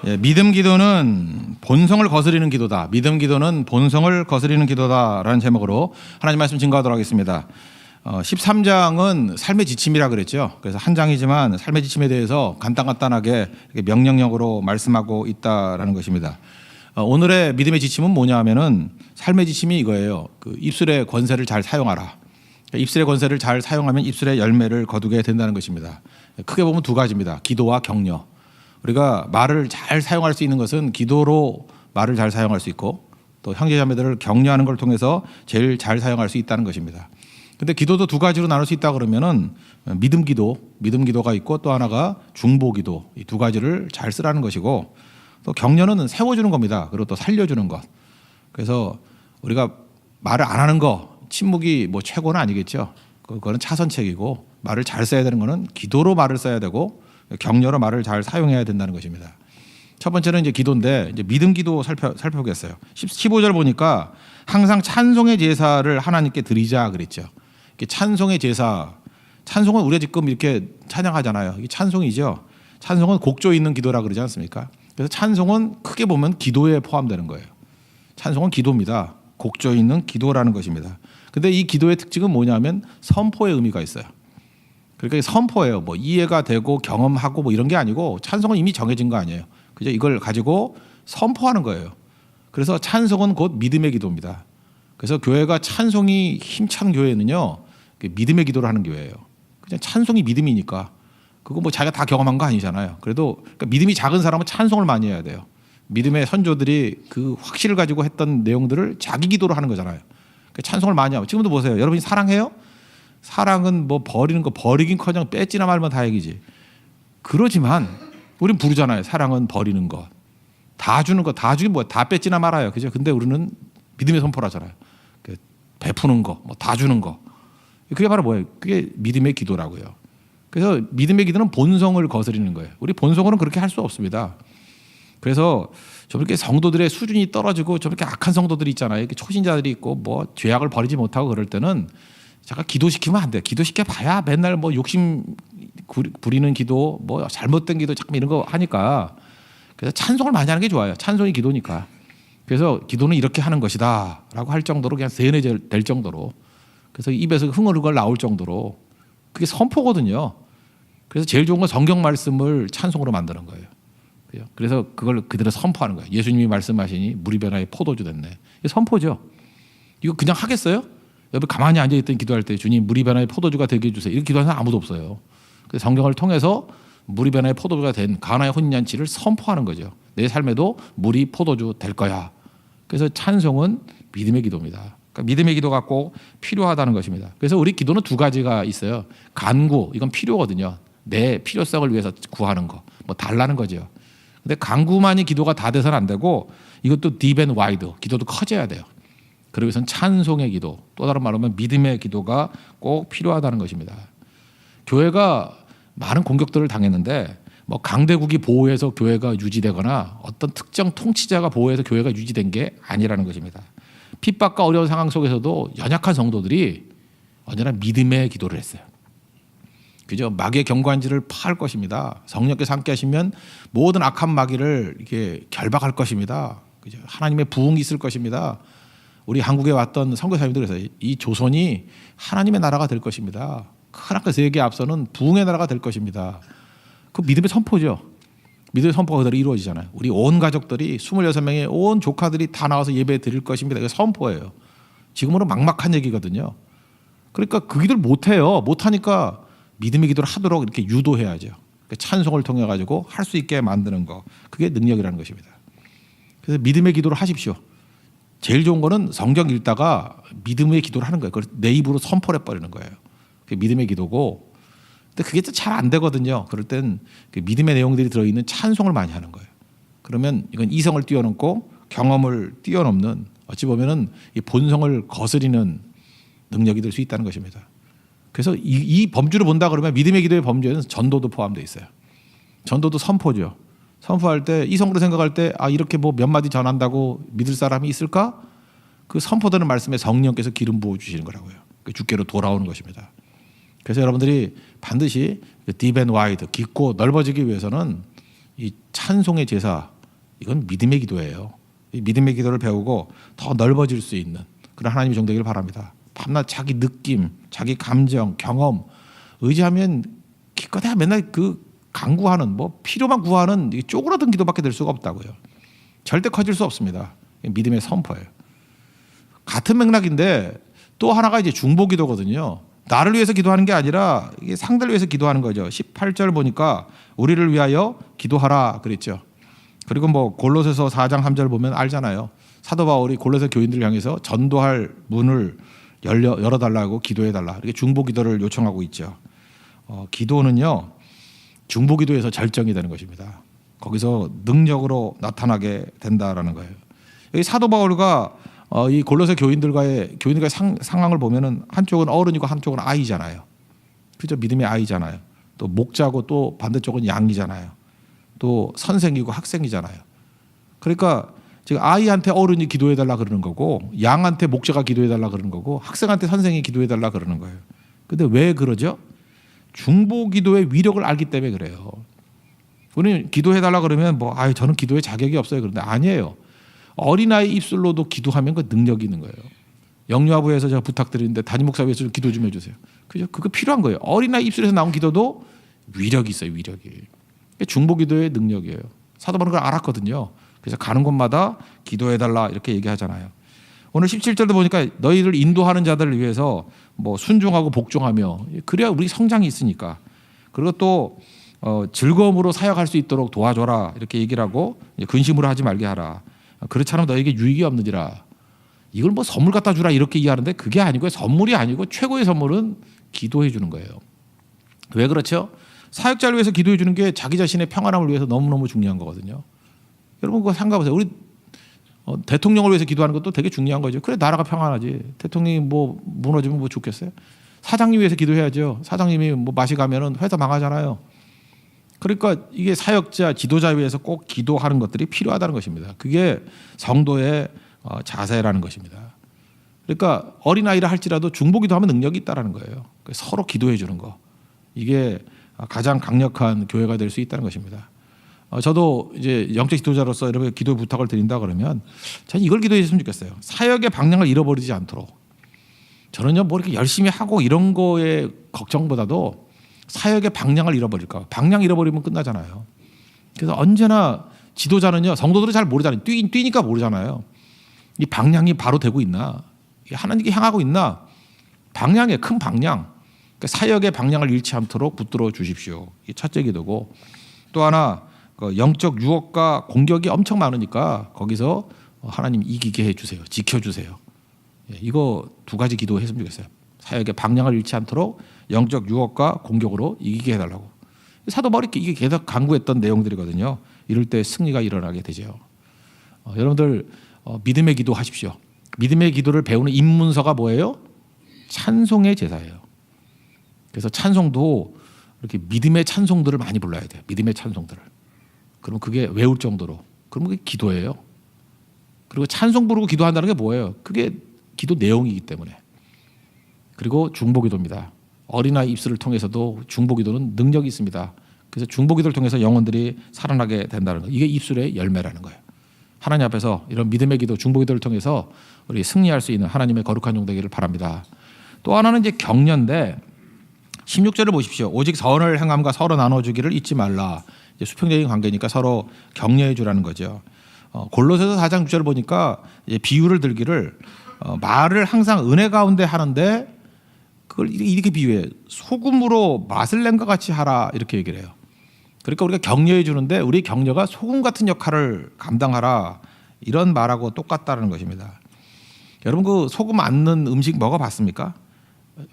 예, 믿음 기도는 본성을 거스리는 기도다. 믿음 기도는 본성을 거스리는 기도다라는 제목으로 하나님 말씀 증거하도록 하겠습니다. 13장은 삶의 지침이라 그랬죠. 그래서 한 장이지만 삶의 지침에 대해서 간단하게 명령형으로 말씀하고 있다라는 것입니다. 오늘의 믿음의 지침은 뭐냐 하면은 삶의 지침이 이거예요. 그 입술의 권세를 잘 사용하라. 입술의 권세를 잘 사용하면 입술의 열매를 거두게 된다는 것입니다. 크게 보면 두 가지입니다. 기도와 격려. 우리가 말을 잘 사용할 수 있는 것은 기도로 말을 잘 사용할 수 있고 또 형제자매들을 격려하는 걸 통해서 제일 잘 사용할 수 있다는 것입니다. 근데 기도도 두 가지로 나눌 수 있다 그러면은 믿음 기도가 있고 또 하나가 중보 기도, 이 두 가지를 잘 쓰라는 것이고 또 격려는 세워주는 겁니다. 그리고 또 살려주는 것. 그래서 우리가 말을 안 하는 거, 침묵이 뭐 최고는 아니겠죠. 그거는 차선책이고 말을 잘 써야 되는 거는 기도로 말을 써야 되고 격려로 말을 잘 사용해야 된다는 것입니다. 첫 번째는 이제 기도인데 이제 믿음 기도 살펴보겠어요. 15절 보니까 항상 찬송의 제사를 하나님께 드리자 그랬죠. 찬송의 제사, 찬송은 우리가 지금 이렇게 찬양하잖아요. 이게 찬송이죠. 찬송은 곡조 있는 기도라 그러지 않습니까? 그래서 찬송은 크게 보면 기도에 포함되는 거예요. 찬송은 기도입니다. 곡조 있는 기도라는 것입니다. 근데 이 기도의 특징은 뭐냐면 선포의 의미가 있어요. 그러니까 선포예요. 뭐 이해가 되고 경험하고 뭐 이런 게 아니고 찬송은 이미 정해진 거 아니에요. 그죠? 이걸 가지고 선포하는 거예요. 그래서 찬송은 곧 믿음의 기도입니다. 그래서 교회가 찬송이 힘찬 교회는요, 믿음의 기도를 하는 교회예요. 그냥 찬송이 믿음이니까 그거 뭐 자기가 다 경험한 거 아니잖아요. 그래도 그러니까 믿음이 작은 사람은 찬송을 많이 해야 돼요. 믿음의 선조들이 그 확신을 가지고 했던 내용들을 자기 기도로 하는 거잖아요. 그러니까 찬송을 많이 하고 지금도 보세요. 여러분이 사랑해요? 사랑은 뭐 버리는 거 버리긴커녕 뺏지나 말면 다행이지. 그러지만 우린 부르잖아요. 사랑은 버리는 것, 다 주는 것, 다 주긴 뭐야, 다 뺏지나 말아요. 그죠? 근데 우리는 믿음의 선포라잖아요. 베푸는 거, 뭐 다 주는 거. 그게 바로 뭐예요? 그게 믿음의 기도라고요. 그래서 믿음의 기도는 본성을 거스리는 거예요. 우리 본성으로는 그렇게 할 수 없습니다. 그래서 저렇게 성도들의 수준이 떨어지고 저렇게 악한 성도들이 있잖아요. 이렇게 초신자들이 있고 뭐 죄악을 버리지 못하고 그럴 때는 잠깐 기도시키면 안 돼. 기도시켜 봐야 맨날 뭐 욕심 부리는 기도, 뭐 잘못된 기도 잠깐 이런 거 하니까. 그래서 찬송을 많이 하는 게 좋아요. 찬송이 기도니까. 그래서 기도는 이렇게 하는 것이다라고 할 정도로 그냥 세뇌될 정도로. 그래서 입에서 흥얼흥얼 나올 정도로 그게 선포거든요. 그래서 제일 좋은 건 성경 말씀을 찬송으로 만드는 거예요. 그래서 그걸 그대로 선포하는 거예요. 예수님이 말씀하시니 물이 변화에 포도주 됐네. 이게 선포죠. 이거 그냥 하겠어요? 여러분 가만히 앉아있던 기도할 때 주님 물이 변화의 포도주가 되게 해주세요. 이렇게 기도하는 사람 아무도 없어요. 그래서 성경을 통해서 물이 변화의 포도주가 된 가나의 혼인잔치를 선포하는 거죠. 내 삶에도 물이 포도주 될 거야. 그래서 찬송은 믿음의 기도입니다. 그러니까 믿음의 기도가 꼭 필요하다는 것입니다. 그래서 우리 기도는 두 가지가 있어요. 간구, 이건 필요거든요. 내 필요성을 위해서 구하는 거, 뭐 달라는 거죠. 근데 간구만이 기도가 다 돼서는 안 되고 이것도 딥 앤 와이드, 기도도 커져야 돼요. 그러기 위해서는 찬송의 기도, 또 다른 말로 하면 믿음의 기도가 꼭 필요하다는 것입니다. 교회가 많은 공격들을 당했는데 뭐 강대국이 보호해서 교회가 유지되거나 어떤 특정 통치자가 보호해서 교회가 유지된 게 아니라는 것입니다. 핍박과 어려운 상황 속에서도 연약한 성도들이 언제나 믿음의 기도를 했어요. 그죠? 마귀의 경관지를 파할 것입니다. 성령께서 함께 하시면 모든 악한 마귀를 이렇게 결박할 것입니다. 그죠? 하나님의 부흥이 있을 것입니다. 우리 한국에 왔던 선교사님들이 그래서 이 조선이 하나님의 나라가 될 것입니다. 큰 아까 세계 앞서는 부흥의 나라가 될 것입니다. 그 믿음의 선포죠. 믿음의 선포가 그대로 이루어지잖아요. 우리 온 가족들이 26명의 온 조카들이 다 나와서 예배 드릴 것입니다. 이게 선포예요. 지금으로 막막한 얘기거든요. 그러니까 그 기도를 못해요. 못하니까 믿음의 기도를 하도록 이렇게 유도해야죠. 찬송을 통해 가지고 할 수 있게 만드는 거. 그게 능력이라는 것입니다. 그래서 믿음의 기도를 하십시오. 제일 좋은 거는 성경 읽다가 믿음의 기도를 하는 거예요. 그걸 내 입으로 선포를 해버리는 거예요. 그게 믿음의 기도고. 근데 그게 또 잘 안 되거든요. 그럴 땐 그 믿음의 내용들이 들어있는 찬송을 많이 하는 거예요. 그러면 이건 이성을 뛰어넘고 경험을 뛰어넘는 어찌 보면은 이 본성을 거스리는 능력이 될 수 있다는 것입니다. 그래서 이 범주를 본다 그러면 믿음의 기도의 범주에는 전도도 포함되어 있어요. 전도도 선포죠. 선포할 때 이성으로 생각할 때 아 이렇게 뭐 몇 마디 전한다고 믿을 사람이 있을까? 그 선포되는 말씀에 성령께서 기름 부어 주시는 거라고요. 그 주께로 돌아오는 것입니다. 그래서 여러분들이 반드시 딥 앤 와이드, 깊고 넓어지기 위해서는 이 찬송의 제사, 이건 믿음의 기도예요. 이 믿음의 기도를 배우고 더 넓어질 수 있는 그런 하나님의 종 되기를 바랍니다. 밤낮 자기 느낌, 자기 감정, 경험 의지하면 기껏해야 맨날 그 간구하는 뭐 필요만 구하는 쪼그라든 기도밖에 될 수가 없다고요. 절대 커질 수 없습니다. 믿음의 선포예요. 같은 맥락인데 또 하나가 이제 중보 기도거든요. 나를 위해서 기도하는 게 아니라 이게 상대를 위해서 기도하는 거죠. 18절 보니까 우리를 위하여 기도하라 그랬죠. 그리고 뭐 골로새서 4장 3절 보면 알잖아요. 사도 바울이 골로새 교인들을 향해서 전도할 문을 열어달라고 기도해달라. 이렇게 중보 기도를 요청하고 있죠. 기도는요. 중보 기도에서 절정이 되는 것입니다. 거기서 능력으로 나타나게 된다라는 거예요. 여기 사도 바울과 이 골로새 교인들과의 상황을 보면은 한쪽은 어른이고 한쪽은 아이잖아요. 그죠? 믿음의 아이잖아요. 또 목자고 또 반대쪽은 양이잖아요. 또 선생이고 학생이잖아요. 그러니까 지금 아이한테 어른이 기도해달라 그러는 거고 양한테 목자가 기도해달라 그러는 거고 학생한테 선생이 기도해달라 그러는 거예요. 근데 왜 그러죠? 중보 기도의 위력을 알기 때문에 그래요. 우리는 기도해달라 그러면 뭐 저는 기도에 자격이 없어요. 그런데 아니에요. 어린아이 입술로도 기도하면 그 능력이 있는 거예요. 영유아부에서 제가 부탁드리는데 담임 목사 위해서 기도 좀 해주세요. 그죠? 그거 필요한 거예요. 어린아이 입술에서 나온 기도도 위력이 있어요. 위력이. 중보 기도의 능력이에요. 사도 바울은 그걸 알았거든요. 그래서 가는 곳마다 기도해달라 이렇게 얘기하잖아요. 오늘 17절도 보니까 너희를 인도하는 자들을 위해서 뭐 순종하고 복종하며 그래야 우리 성장이 있으니까. 그리고 또 즐거움으로 사역할 수 있도록 도와줘라 이렇게 얘기를 하고 근심으로 하지 말게 하라. 그렇지 않으면 너에게 유익이 없느니라. 이걸 뭐 선물 갖다 주라 이렇게 이해하는데 그게 아니고요. 선물이 아니고 최고의 선물은 기도해 주는 거예요. 왜 그렇죠? 사역자를 위해서 기도해 주는 게 자기 자신의 평안함을 위해서 너무너무 중요한 거거든요. 여러분 그거 생각해보세요. 우리 대통령을 위해서 기도하는 것도 되게 중요한 거죠. 그래 나라가 평안하지. 대통령이 뭐 무너지면 뭐 좋겠어요. 사장님 위해서 기도해야죠. 사장님이 뭐 맛이 가면은 회사 망하잖아요. 그러니까 이게 사역자, 지도자 위해서 꼭 기도하는 것들이 필요하다는 것입니다. 그게 성도의 자세라는 것입니다. 그러니까 어린아이라 할지라도 중보기도 하면 능력이 있다는 거예요. 서로 기도해 주는 거. 이게 가장 강력한 교회가 될 수 있다는 것입니다. 저도 이제 영적 지도자로서 이렇게 기도 부탁을 드린다 그러면 저는 이걸 기도해 줬으면 좋겠어요. 사역의 방향을 잃어버리지 않도록. 저는요 뭐 이렇게 열심히 하고 이런 거에 걱정보다도 사역의 방향을 잃어버릴까. 방향 잃어버리면 끝나잖아요. 그래서 언제나 지도자는요 성도들이 잘 모르잖아요. 뛰니까 모르잖아요. 이 방향이 바로 되고 있나, 하나님께 향하고 있나, 방향의 큰 방향. 그러니까 사역의 방향을 잃지 않도록 붙들어 주십시오. 이 첫째 기도고 또 하나 영적 유혹과 공격이 엄청 많으니까 거기서 하나님 이기게 해주세요. 지켜주세요. 이거 두 가지 기도했으면 좋겠어요. 사역의 방향을 잃지 않도록 영적 유혹과 공격으로 이기게 해달라고. 사도 바울이 이게 계속 강구했던 내용들이거든요. 이럴 때 승리가 일어나게 되죠. 여러분들 믿음의 기도 하십시오. 믿음의 기도를 배우는 입문서가 뭐예요? 찬송의 제사예요. 그래서 찬송도 이렇게 믿음의 찬송들을 많이 불러야 돼요. 믿음의 찬송들을. 그럼 그게 외울 정도로. 그러면 그게 기도예요. 그리고 찬송 부르고 기도한다는 게 뭐예요? 그게 기도 내용이기 때문에. 그리고 중보기도입니다. 어린아이 입술을 통해서도 중보기도는 능력이 있습니다. 그래서 중보기도를 통해서 영혼들이 살아나게 된다는 거. 이게 입술의 열매라는 거예요. 하나님 앞에서 이런 믿음의 기도, 중보기도를 통해서 우리 승리할 수 있는 하나님의 거룩한 종 되기를 바랍니다. 또 하나는 이제 격려인데 16절을 보십시오. 오직 선을 행함과 서로 나눠주기를 잊지 말라. 이제 수평적인 관계니까 서로 격려해 주라는 거죠. 골로새서 4장 6절을 보니까 이제 비유를 들기를 말을 항상 은혜 가운데 하는데 그걸 이렇게 비유해. 소금으로 맛을 낸 것 같이 하라 이렇게 얘기를 해요. 그러니까 우리가 격려해 주는데 우리 격려가 소금 같은 역할을 감당하라 이런 말하고 똑같다는 것입니다. 여러분 그 소금 안 넣은 음식 먹어봤습니까?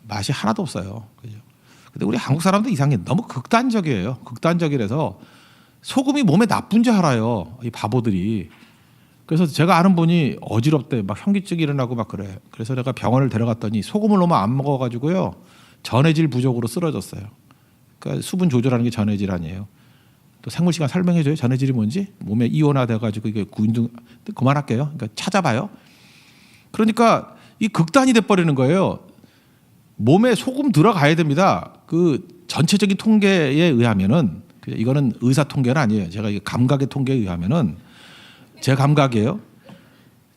맛이 하나도 없어요. 그죠? 근데 우리 한국 사람들 이상해. 너무 극단적이에요. 극단적이라서 소금이 몸에 나쁜 줄 알아요. 이 바보들이. 그래서 제가 아는 분이 어지럽대. 막 현기증이 일어나고 막 그래. 그래서 내가 병원을 데려갔더니 소금을 너무 안 먹어가지고요. 전해질 부족으로 쓰러졌어요. 그러니까 수분 조절하는 게 전해질 아니에요. 또 생물 시간 설명해줘요. 전해질이 뭔지. 몸에 이온화 돼가지고 이게 군중 그만할게요. 그러니까 찾아봐요. 그러니까 이 극단이 돼버리는 거예요. 몸에 소금 들어가야 됩니다. 그 전체적인 통계에 의하면은 이거는 의사 통계는 아니에요. 제가 감각의 통계에 의하면은 제 감각이에요.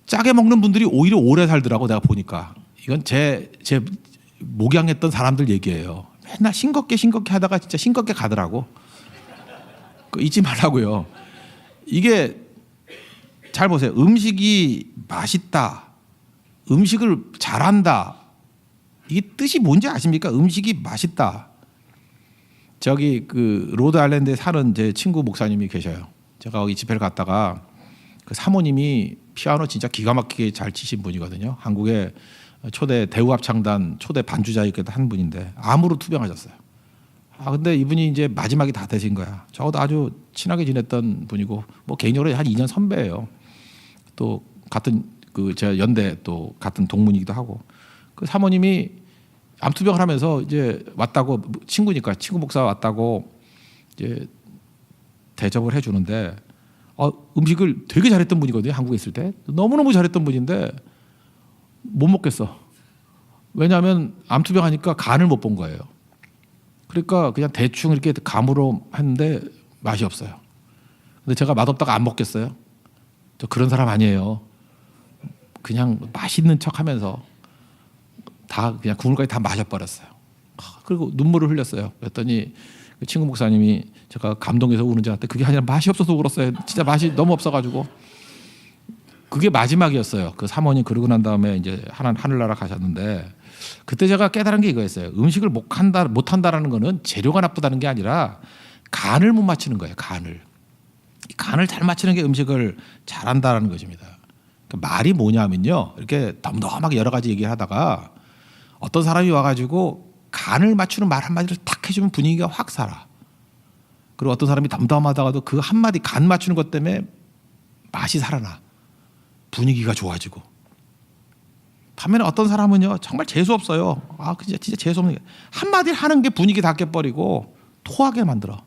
짜게 먹는 분들이 오히려 오래 살더라고 내가 보니까. 이건 제 목양했던 사람들 얘기예요. 맨날 싱겁게 하다가 진짜 싱겁게 가더라고. 잊지 말라고요. 이게 잘 보세요. 음식이 맛있다. 음식을 잘한다. 이게 뜻이 뭔지 아십니까? 음식이 맛있다. 저기 그 로드 아일랜드에 사는 제 친구 목사님이 계셔요. 제가 거기 집회를 갔다가 그 사모님이 피아노 진짜 기가 막히게 잘 치신 분이거든요. 한국의 초대 대우합창단 초대 반주자이기도 한 분인데 암으로 투병하셨어요. 근데 이분이 이제 마지막이 다 되신 거야. 저도 아주 친하게 지냈던 분이고 뭐 개인적으로 한 2년 선배예요. 또 같은 그 제가 연대 또 같은 동문이기도 하고 그 사모님이 암투병을 하면서 이제 왔다고 친구니까 친구 목사 왔다고 이제 대접을 해주는데 음식을 되게 잘했던 분이거든요. 한국에 있을 때 너무너무 잘했던 분인데 못 먹겠어. 왜냐하면 암투병하니까 간을 못 본 거예요. 그러니까 그냥 대충 이렇게 감으로 했는데 맛이 없어요. 근데 제가 맛없다가 안 먹겠어요. 저 그런 사람 아니에요. 그냥 맛있는 척하면서 다 그냥 국물까지 다 마셔버렸어요. 그리고 눈물을 흘렸어요. 그랬더니 그 친구 목사님이 제가 감동해서 우는지 알았는데 그게 아니라 맛이 없어서 울었어요. 진짜 맛이 너무 없어가지고 그게 마지막이었어요. 그 사모님 그러고 난 다음에 이제 하늘나라 가셨는데 그때 제가 깨달은 게 이거였어요. 음식을 못한다라는 거는 재료가 나쁘다는 게 아니라 간을 못 맞추는 거예요. 간을 잘 맞추는 게 음식을 잘한다라는 것입니다. 그러니까 말이 뭐냐면요. 이렇게 덤덤하게 여러 가지 얘기를 하다가 어떤 사람이 와가지고 간을 맞추는 말 한마디를 탁 해주면 분위기가 확 살아. 그리고 어떤 사람이 덤덤하다가도 그 한마디 간 맞추는 것 때문에 맛이 살아나. 분위기가 좋아지고. 반면에 어떤 사람은요 정말 재수 없어요. 진짜 재수 없는 게 한마디를 하는 게 분위기 다 깨버리고 토하게 만들어.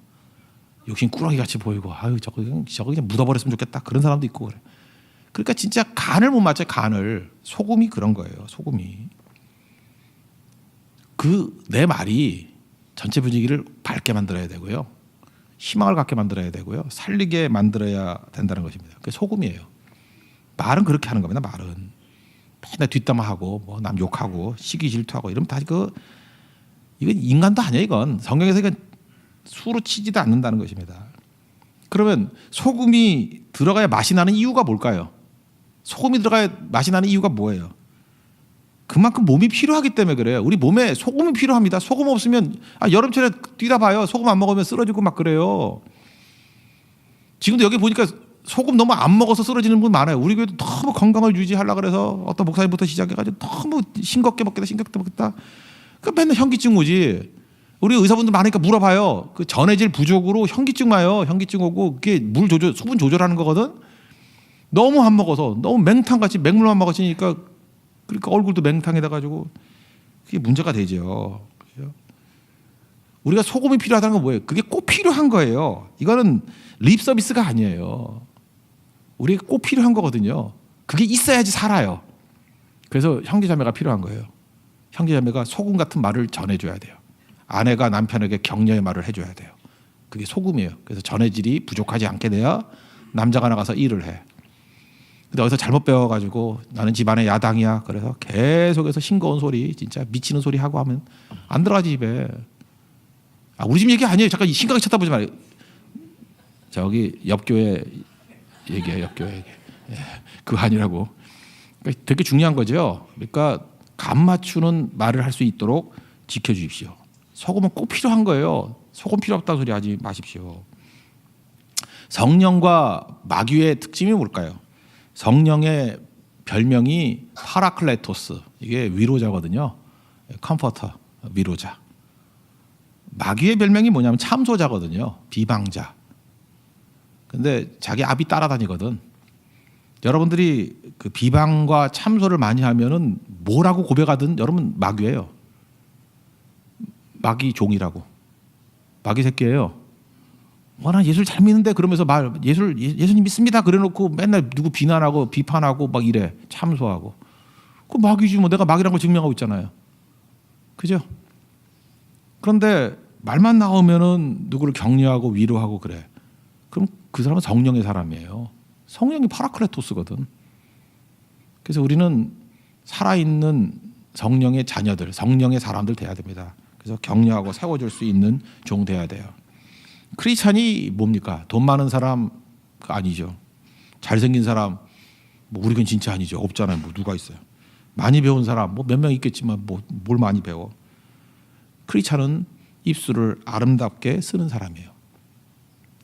욕심 꾸러기 같이 보이고 저거 그냥 묻어버렸으면 좋겠다 그런 사람도 있고 그래. 그러니까 진짜 간을 못 맞춰요. 간을. 소금이 그런 거예요. 소금이. 내 말이 전체 분위기를 밝게 만들어야 되고요. 희망을 갖게 만들어야 되고요. 살리게 만들어야 된다는 것입니다. 그게 소금이에요. 말은 그렇게 하는 겁니다. 말은 맨날 뒷담화하고 뭐 남 욕하고 시기 질투하고 이러면 다 이건 인간도 아니에요. 이건 성경에서 이건 수로 치지도 않는다는 것입니다. 그러면 소금이 들어가야 맛이 나는 이유가 뭘까요? 소금이 들어가야 맛이 나는 이유가 뭐예요? 그만큼 몸이 필요하기 때문에 그래요. 우리 몸에 소금이 필요합니다. 소금 없으면 여름철에 뛰다 봐요. 소금 안 먹으면 쓰러지고 막 그래요. 지금도 여기 보니까 소금 너무 안 먹어서 쓰러지는 분 많아요. 우리 교회도 너무 건강을 유지하려고 그래서 어떤 목사님부터 시작해가지고 너무 싱겁게 먹겠다. 그러니까 맨날 현기증 오지. 우리 의사분들 많으니까 물어봐요. 그 전해질 부족으로 현기증 와요. 현기증 오고 그게 수분 조절하는 거거든. 너무 안 먹어서 너무 맹탕같이 맹물만 먹었으니까 그러니까 얼굴도 맹탕이 돼가지고 그게 문제가 되죠. 그렇죠? 우리가 소금이 필요하다는 건 뭐예요? 그게 꼭 필요한 거예요. 이거는 립 서비스가 아니에요. 우리가 꼭 필요한 거거든요. 그게 있어야지 살아요. 그래서 형제자매가 필요한 거예요. 형제자매가 소금 같은 말을 전해줘야 돼요. 아내가 남편에게 격려의 말을 해줘야 돼요. 그게 소금이에요. 그래서 전해질이 부족하지 않게 돼야 남자가 나가서 일을 해. 근데 어디서 잘못 배워가지고 나는 집안의 야당이야. 그래서 계속해서 싱거운 소리, 진짜 미치는 소리 하고 하면 안 들어가지 집에. 우리 집 얘기 아니에요. 잠깐 심각하게 쳐다보지 말아요. 저기 옆교회 얘기예요. 옆교회 얘기. 그거 아니라고. 그러니까 되게 중요한 거죠. 그러니까 간 맞추는 말을 할 수 있도록 지켜주십시오. 소금은 꼭 필요한 거예요. 소금 필요 없다는 소리 하지 마십시오. 성령과 마귀의 특징이 뭘까요? 성령의 별명이 파라클레토스. 이게 위로자거든요. 컴포터, 위로자. 마귀의 별명이 뭐냐면 참소자거든요. 비방자. 근데 자기 앞이 따라다니거든. 여러분들이 그 비방과 참소를 많이 하면은 뭐라고 고백하든 여러분 마귀예요. 마귀 종이라고. 마귀 새끼예요. 난 예수를 잘 믿는데 그러면서 예수님 믿습니다. 그래놓고 맨날 누구 비난하고 비판하고 막 이래. 참소하고. 그 마귀지 뭐. 내가 마귀라는 걸 증명하고 있잖아요. 그죠? 그런데 말만 나오면은 누구를 격려하고 위로하고 그래. 그럼 그 사람은 성령의 사람이에요. 성령이 파라클레토스거든. 그래서 우리는 살아있는 성령의 자녀들, 성령의 사람들 돼야 됩니다. 그래서 격려하고 세워줄 수 있는 종 돼야 돼요. 크리스찬이 뭡니까? 돈 많은 사람 아니죠. 잘생긴 사람 뭐 우리는 진짜 아니죠. 없잖아요. 뭐 누가 있어요. 많이 배운 사람 뭐 몇 명 있겠지만 뭐 뭘 많이 배워. 크리스찬은 입술을 아름답게 쓰는 사람이에요.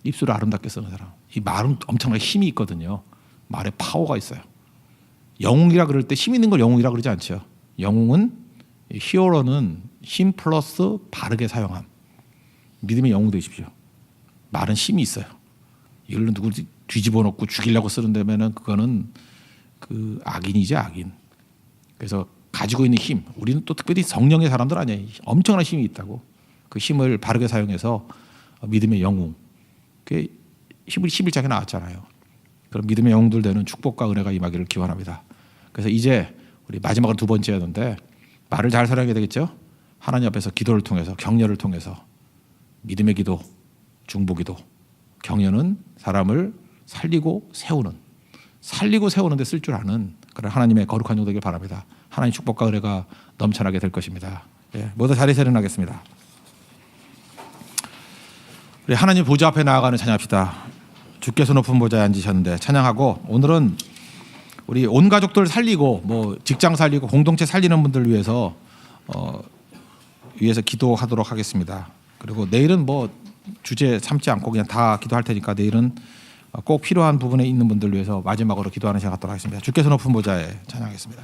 입술을 아름답게 쓰는 사람. 이 말은 엄청나게 힘이 있거든요. 말에 파워가 있어요. 영웅이라 그럴 때 힘 있는 걸 영웅이라 그러지 않죠. 영웅은 히어로는 힘 플러스 바르게 사용함. 믿음의 영웅 되십시오. 말은 힘이 있어요. 이걸로 누구 뒤집어 놓고 죽이려고 쓰는다면은 그거는 그 악인이죠, 악인. 그래서 가지고 있는 힘, 우리는 또 특별히 성령의 사람들 아니에요. 엄청난 힘이 있다고. 그 힘을 바르게 사용해서 믿음의 영웅. 그게 11장에 나왔잖아요. 그런 믿음의 영웅들 되는 축복과 은혜가 임하기를 기원합니다. 그래서 이제 우리 마지막으로 두 번째였는데 말을 잘 사용해야 되겠죠. 하나님 앞에서 기도를 통해서 격려를 통해서 믿음의 기도, 중보기도. 격려는 사람을 살리고 세우는 데 쓸 줄 아는 그런 하나님의 거룩한 종 되길 바랍니다. 하나님 축복과 은혜가 넘쳐나게 될 것입니다. 예, 모두 자리에서 일어나겠습니다. 우리 하나님 보좌 앞에 나아가는 찬양합시다. 주께서 높은 보좌에 앉으셨는데 찬양하고 오늘은 우리 온 가족들 살리고 뭐 직장 살리고 공동체 살리는 분들 위해서 기도하도록 하겠습니다. 그리고 내일은 뭐 주제 삼지 않고 그냥 다 기도할 테니까 내일은 꼭 필요한 부분에 있는 분들 위해서 마지막으로 기도하는 시간 갖도록 하겠습니다. 주께서 높은 보좌에 찬양하겠습니다.